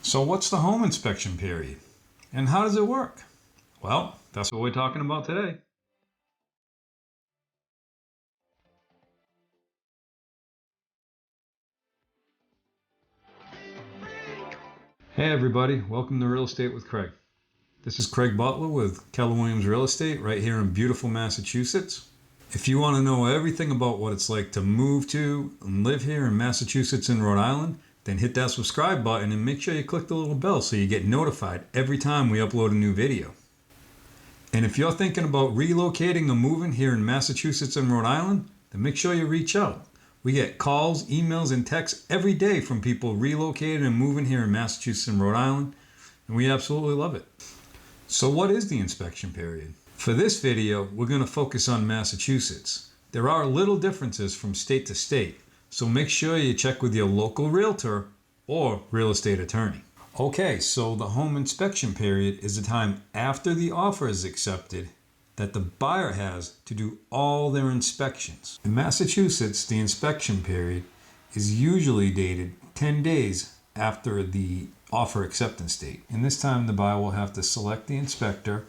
So what's the home inspection period? And how does it work? Well, that's what we're talking about today. Hey everybody, welcome to Real Estate with Craig. This is Craig Butler with Keller Williams Real Estate right here in beautiful Massachusetts. If you want to know everything about what it's like to move to and live here in Massachusetts and Rhode Island, then hit that subscribe button and make sure you click the little bell so you get notified every time we upload a new video. And if you're thinking about relocating or moving here in Massachusetts and Rhode Island, then make sure you reach out. We get calls, emails, and texts every day from people relocating and moving here in Massachusetts and Rhode Island, and we absolutely love it. So what is the inspection period? For this video, we're going to focus on Massachusetts. There are little differences from state to state, so make sure you check with your local realtor or real estate attorney. Okay, so the home inspection period is the time after the offer is accepted that the buyer has to do all their inspections. In Massachusetts, the inspection period is usually dated 10 days after the offer acceptance date. And this time the buyer will have to select the inspector,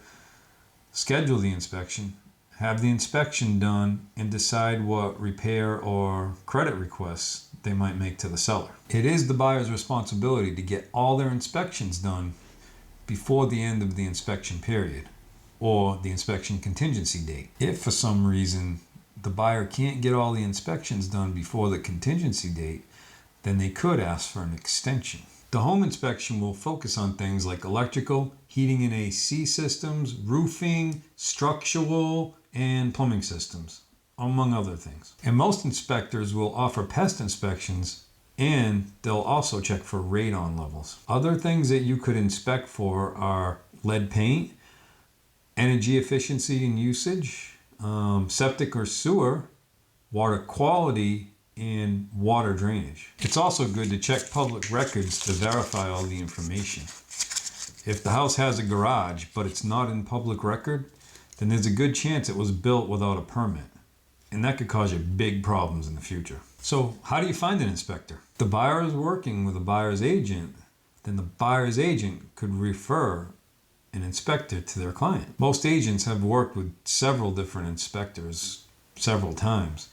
schedule the inspection, have the inspection done, and decide what repair or credit requests they might make to the seller. It is the buyer's responsibility to get all their inspections done before the end of the inspection period or the inspection contingency date. If for some reason the buyer can't get all the inspections done before the contingency date, then they could ask for an extension. The home inspection will focus on things like electrical, heating and AC systems, roofing, structural, and plumbing systems, among other things. And most inspectors will offer pest inspections, and they'll also check for radon levels. Other things that you could inspect for are lead paint, energy efficiency and usage, septic or sewer, water quality, and water drainage. It's also good to check public records to verify all the information. If the house has a garage, but it's not in public record, then there's a good chance it was built without a permit. And that could cause you big problems in the future. So how do you find an inspector? If the buyer is working with a buyer's agent, then the buyer's agent could refer an inspector to their client. Most agents have worked with several different inspectors several times,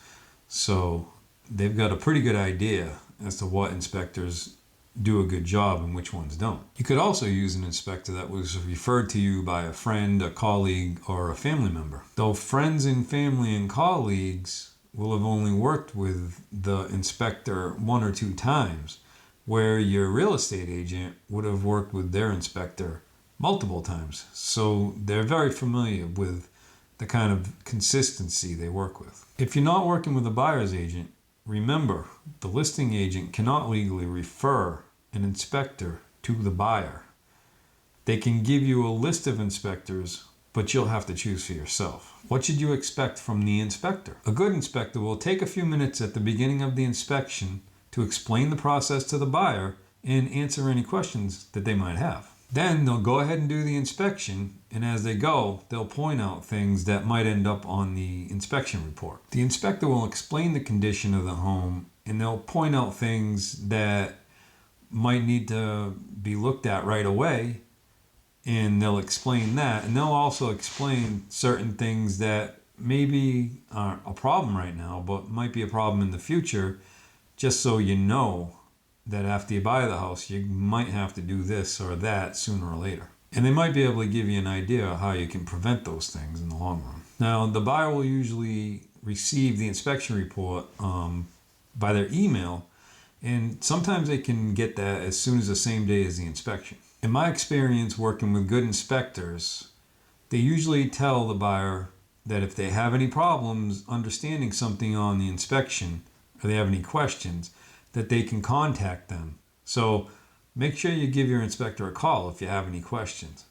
so they've got a pretty good idea as to what inspectors do a good job and which ones don't. You could also use an inspector that was referred to you by a friend, a colleague, or a family member. Though friends and family and colleagues will have only worked with the inspector one or two times, where your real estate agent would have worked with their inspector multiple times. So they're very familiar with the kind of consistency they work with. If you're not working with a buyer's agent, remember, the listing agent cannot legally refer an inspector to the buyer. They can give you a list of inspectors, but you'll have to choose for yourself. What should you expect from the inspector? A good inspector will take a few minutes at the beginning of the inspection to explain the process to the buyer and answer any questions that they might have. Then they'll go ahead and do the inspection, and as they go, they'll point out things that might end up on the inspection report. The inspector will explain the condition of the home, and they'll point out things that might need to be looked at right away, and they'll explain that. And they'll also explain certain things that maybe aren't a problem right now, but might be a problem in the future, just so you know that after you buy the house, you might have to do this or that sooner or later. And they might be able to give you an idea of how you can prevent those things in the long run. Now, the buyer will usually receive the inspection report by their email, and sometimes they can get that as soon as the same day as the inspection. In my experience working with good inspectors, they usually tell the buyer that if they have any problems understanding something on the inspection, or they have any questions, that they can contact them. So make sure you give your inspector a call if you have any questions.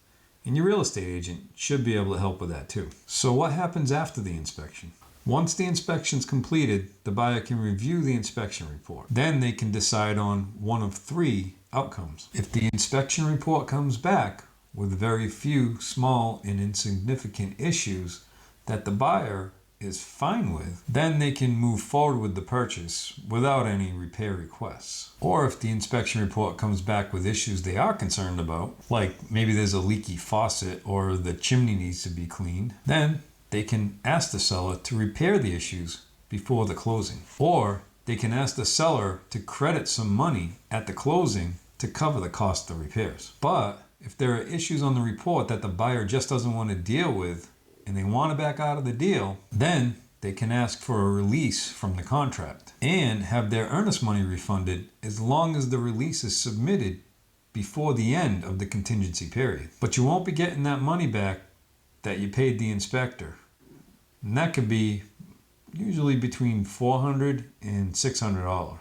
And your real estate agent should be able to help with that too. So what happens after the inspection? Once the inspection's completed, the buyer can review the inspection report. Then they can decide on one of three outcomes. If the inspection report comes back with very few small and insignificant issues that the buyer is fine with, then they can move forward with the purchase without any repair requests. Or if the inspection report comes back with issues they are concerned about, like maybe there's a leaky faucet or the chimney needs to be cleaned, then they can ask the seller to repair the issues before the closing. Or they can ask the seller to credit some money at the closing to cover the cost of repairs. But if there are issues on the report that the buyer just doesn't want to deal with and they want to back out of the deal, then they can ask for a release from the contract and have their earnest money refunded as long as the release is submitted before the end of the contingency period. But you won't be getting that money back that you paid the inspector. And that could be usually between $400 and $600,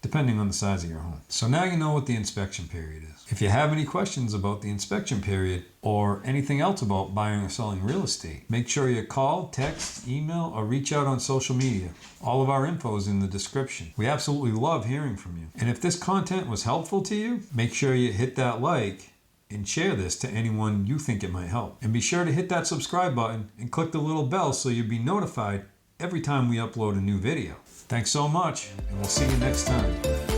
depending on the size of your home. So now you know what the inspection period is. If you have any questions about the inspection period or anything else about buying or selling real estate, make sure you call, text, email, or reach out on social media. All of our info is in the description. We absolutely love hearing from you. And if this content was helpful to you, make sure you hit that like and share this to anyone you think it might help. And be sure to hit that subscribe button and click the little bell so you'll be notified every time we upload a new video. Thanks so much, and we'll see you next time.